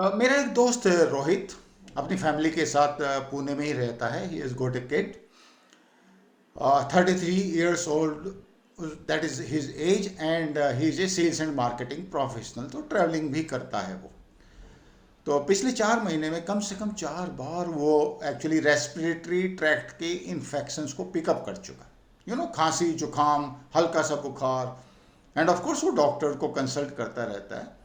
मेरा एक दोस्त है रोहित। अपनी फैमिली के साथ पुणे में ही रहता है। He is got a kid 33 years old, that is his age, and he is a sales and marketing professional, तो ट्रैवलिंग भी करता है वो। तो पिछले 4 महीने में कम से कम 4 बार वो एक्चुअली रेस्पिरेटरी ट्रैक्ट के इन्फेक्शंस को पिकअप कर चुका। खांसी जुकाम, हल्का सा बुखार, एंड ऑफ कोर्स वो डॉक्टर को कंसल्ट करता रहता है।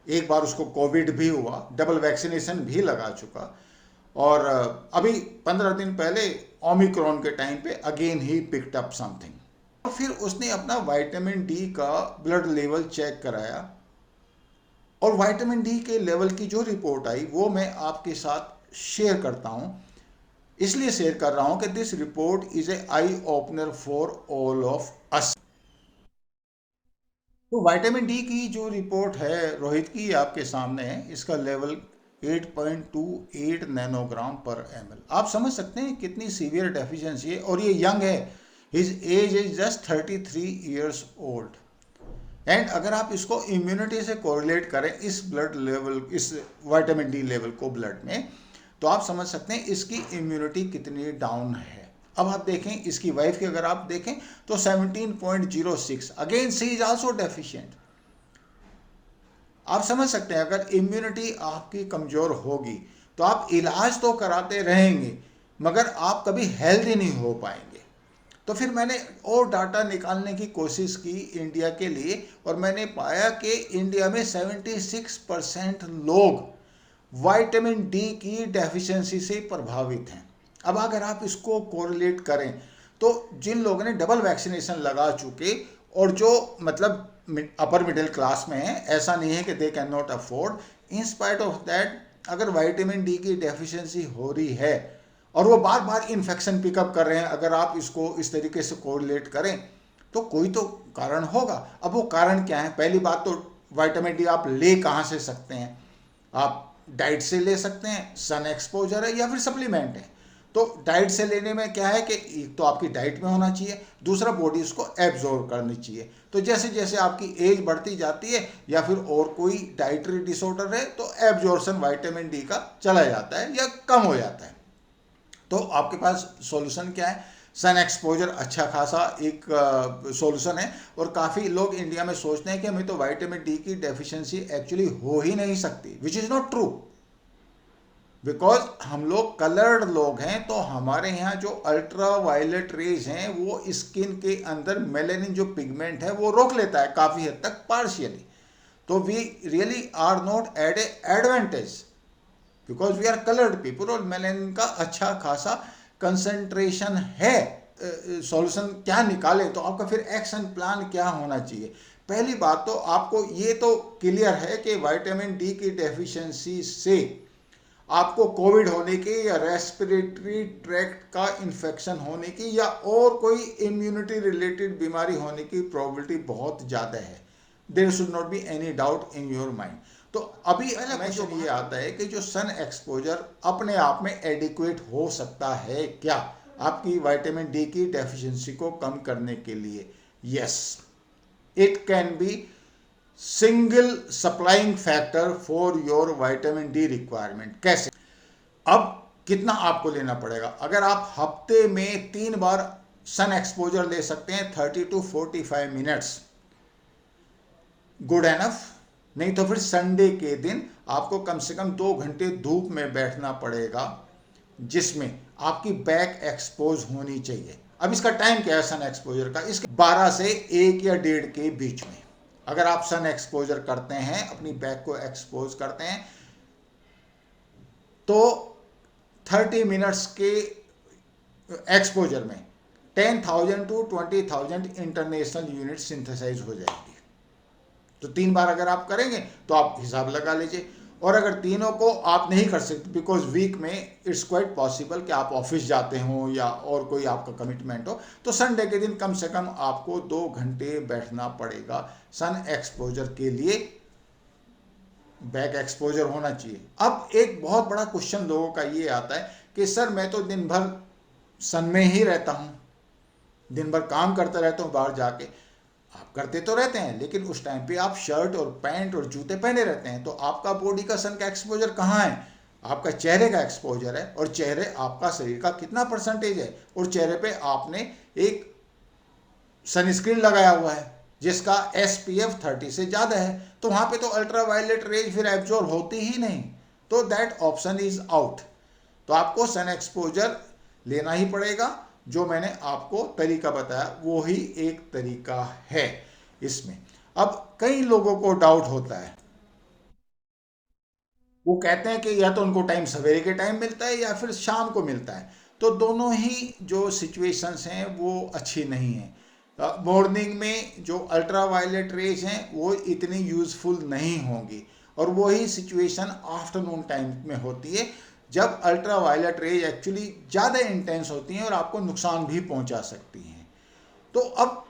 एक बार उसको कोविड भी हुआ, डबल वैक्सीनेशन भी लगा चुका। और अभी 15 दिन पहले ओमिक्रॉन के टाइम पे again he picked up something. और फिर उसने अपना विटामिन डी का ब्लड लेवल चेक कराया, और विटामिन डी के लेवल की जो रिपोर्ट आई वो मैं आपके साथ शेयर करता हूं। इसलिए शेयर कर रहा हूं कि this report is a eye opener for all of us. तो विटामिन डी की जो रिपोर्ट है रोहित की, आपके सामने है। इसका लेवल 8.28 नैनोग्राम पर एमएल। आप समझ सकते हैं कितनी सीवियर डेफिशिएंसी है, और ये यंग है। His age is just 33 years old. And अगर आप इसको इम्यूनिटी से कोरिलेट करें, इस ब्लड लेवल, इस विटामिन डी लेवल को ब्लड में, तो आप समझ सकते हैं इसकी इम्यूनिटी कितनी डाउन है। अब आप देखें इसकी वाइफ की, अगर आप देखें तो 17.06, again C is also deficient. आप समझ सकते हैं अगर इम्यूनिटी आपकी कमजोर होगी तो आप इलाज तो कराते रहेंगे, मगर आप कभी हेल्दी नहीं हो पाएंगे। तो फिर मैंने और डाटा निकालने की कोशिश की इंडिया के लिए, और मैंने पाया कि इंडिया में 76% लोग विटामिन डी की डेफिशिएंसी से प्रभावित हैं। अब अगर आप इसको कोरिलेट करें तो जिन लोगों ने डबल वैक्सीनेशन लगा चुके, और जो मतलब अपर मिडिल क्लास में है, ऐसा नहीं है कि they can not afford, in spite of that अगर विटामिन डी की डेफिशिएंसी हो रही है और वो बार बार इन्फेक्शन पिकअप कर रहे हैं, अगर आप इसको इस तरीके से कोरिलेट करें तो कोई तो कारण होगा। अब वो कारण क्या है? पहली बात तो विटामिन डी आप ले कहाँ से सकते हैं? आप डाइट से ले सकते हैं, सन एक्सपोजर है, या फिर सप्लीमेंट है। तो डाइट से लेने में क्या है कि एक तो आपकी डाइट में होना चाहिए, दूसरा बॉडी उसको एब्जॉर्ब करनी चाहिए। तो जैसे जैसे आपकी एज बढ़ती जाती है या फिर और कोई डाइटरी डिसऑर्डर है, तो एब्जॉर्प्शन विटामिन डी का चला जाता है या कम हो जाता है। तो आपके पास सॉल्यूशन क्या है? सन एक्सपोजर अच्छा खासा एक सॉल्यूशन है। और काफ़ी लोग इंडिया में सोचते हैं कि हमें तो विटामिन डी की डेफिशिएंसी एक्चुअली हो ही नहीं सकती, which is not true. Because हम लोग कलर्ड लोग हैं, तो हमारे यहाँ जो अल्ट्रा वायलेट रेज हैं वो स्किन के अंदर मेलेनिन जो पिगमेंट है वो रोक लेता है काफ़ी हद तक, पार्शियली। तो we really are not at a advantage because we are coloured people, और मेलेनिन का अच्छा खासा कंसंट्रेशन है। सॉल्यूशन क्या निकाले, तो आपका फिर एक्शन प्लान क्या होना चाहिए? पहली बात तो आपको ये तो क्लियर है कि विटामिन डी की डेफिशिएंसी से आपको कोविड होने की या रेस्पिरेटरी ट्रैक्ट का इन्फेक्शन होने की या और कोई इम्यूनिटी रिलेटेड बीमारी होने की प्रोबेबिलिटी बहुत ज़्यादा है। There should not be any doubt in your mind. तो अभी क्वेश्चन ये आता है कि जो सन एक्सपोजर अपने आप में एडिक्वेट हो सकता है क्या आपकी विटामिन डी की डेफिशिएंसी को कम करने के लिए? Yes, it can be single supplying factor for your vitamin D requirement. कैसे? अब कितना आपको लेना पड़ेगा? अगर आप हफ्ते में 3 बार सन एक्सपोजर ले सकते हैं 30 to 45 मिनट्स, गुड एनफ। नहीं तो फिर संडे के दिन आपको कम से कम 2 घंटे धूप में बैठना पड़ेगा, जिसमें आपकी बैक एक्सपोज होनी चाहिए। अब इसका टाइम क्या है सन एक्सपोजर का? इसके 12 से 1 या 1.5 के बीच में अगर आप सन एक्सपोजर करते हैं, अपनी बैक को एक्सपोज करते हैं, तो 30 मिनट्स के एक्सपोजर में 10,000 to 20,000 इंटरनेशनल यूनिट सिंथेसाइज हो जाएगी। तो 3 बार अगर आप करेंगे तो आप हिसाब लगा लीजिए। और अगर तीनों को आप नहीं कर सकते, बिकॉज वीक में इट्स क्वाइट पॉसिबल कि आप ऑफिस जाते हो या और कोई आपका कमिटमेंट हो, तो संडे के दिन कम से कम आपको 2 घंटे बैठना पड़ेगा सन एक्सपोजर के लिए। बैक एक्सपोजर होना चाहिए। अब एक बहुत बड़ा क्वेश्चन लोगों का ये आता है कि सर मैं तो दिन भर सन में ही रहता हूँ, दिन भर काम करता रहता हूँ बाहर जाके, आप करते तो रहते हैं, लेकिन उस टाइम पे आप शर्ट और पैंट और जूते पहने रहते हैं, तो आपका बॉडी का सन का एक्सपोजर कहाँ है? आपका चेहरे का एक्सपोजर है, और चेहरे आपका शरीर का कितना परसेंटेज है, और चेहरे पे आपने एक सनस्क्रीन लगाया हुआ है जिसका SPF 30 से ज़्यादा है, तो वहाँ पे तो अल्ट्रा वायलेट रेज फिर एब्जॉर्ब होती ही नहीं, तो दैट ऑप्शन इज आउट। तो आपको सन एक्सपोजर लेना ही पड़ेगा। जो मैंने आपको तरीका बताया वो ही एक तरीका है इसमें। अब कई लोगों को डाउट होता है, वो कहते हैं कि या तो उनको टाइम सवेरे के टाइम मिलता है या फिर शाम को मिलता है, तो दोनों ही जो सिचुएशंस हैं वो अच्छी नहीं है। मॉर्निंग में जो अल्ट्रा वायलेट रेज हैं वो इतनी यूज़फुल नहीं होंगी, और वही सिचुएशन आफ्टरनून टाइम में होती है जब अल्ट्रा वायलेट रेज एक्चुअली ज़्यादा इंटेंस होती हैं और आपको नुकसान भी पहुंचा सकती हैं। तो अब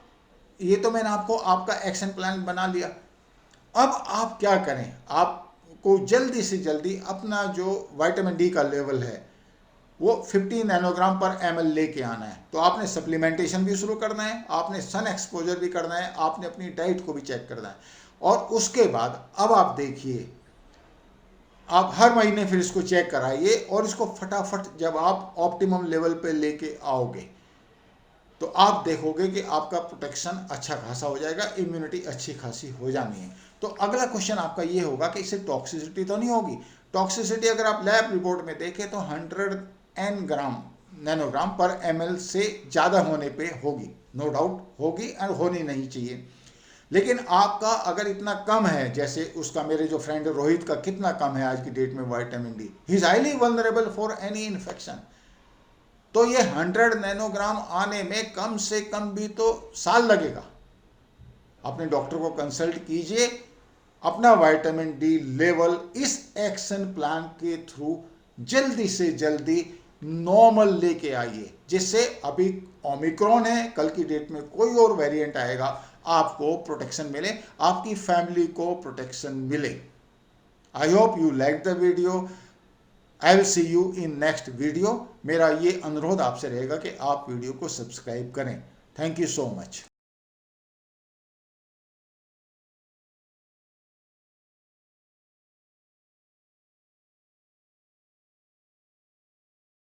ये तो मैंने आपको आपका एक्शन प्लान बना लिया। अब आप क्या करें? आपको जल्दी से जल्दी अपना जो विटामिन डी का लेवल है वो 50 नैनोग्राम पर ml लेके आना है। तो आपने सप्लीमेंटेशन भी शुरू करना है, आपने सन एक्सपोजर भी करना है, आपने अपनी डाइट को भी चेक करना है, और उसके बाद अब आप देखिए, आप हर महीने फिर इसको चेक कराइए, और इसको फटाफट जब आप ऑप्टिमम लेवल पे लेके आओगे तो आप देखोगे कि आपका प्रोटेक्शन अच्छा खासा हो जाएगा, इम्यूनिटी अच्छी खासी हो जानी है। तो अगला क्वेश्चन आपका ये होगा कि इससे टॉक्सिसिटी तो नहीं होगी? टॉक्सिसिटी अगर आप लैब रिपोर्ट में देखें तो 100 नैनोग्राम पर ml से ज़्यादा होने पे होगी, नो डाउट होगी और होनी नहीं चाहिए। लेकिन आपका अगर इतना कम है, जैसे उसका मेरे जो फ्रेंड रोहित का कितना कम है आज की डेट में vitamin D, he is highly vulnerable for any infection, तो ये 100 नैनोग्राम आने में कम से कम भी तो साल लगेगा। अपने डॉक्टर को कंसल्ट कीजिए, अपना विटामिन डी लेवल इस एक्शन प्लान के थ्रू जल्दी से जल्दी नॉर्मल लेके आइए, जिससे अभी ओमिक्रॉन है, कल की डेट में कोई और वेरिएंट आएगा, आपको प्रोटेक्शन मिले, आपकी फैमिली को प्रोटेक्शन मिले। I hope you like the video. I will see you in next video. मेरा ये अनुरोध आपसे रहेगा कि आप वीडियो को सब्सक्राइब करें। Thank you so much.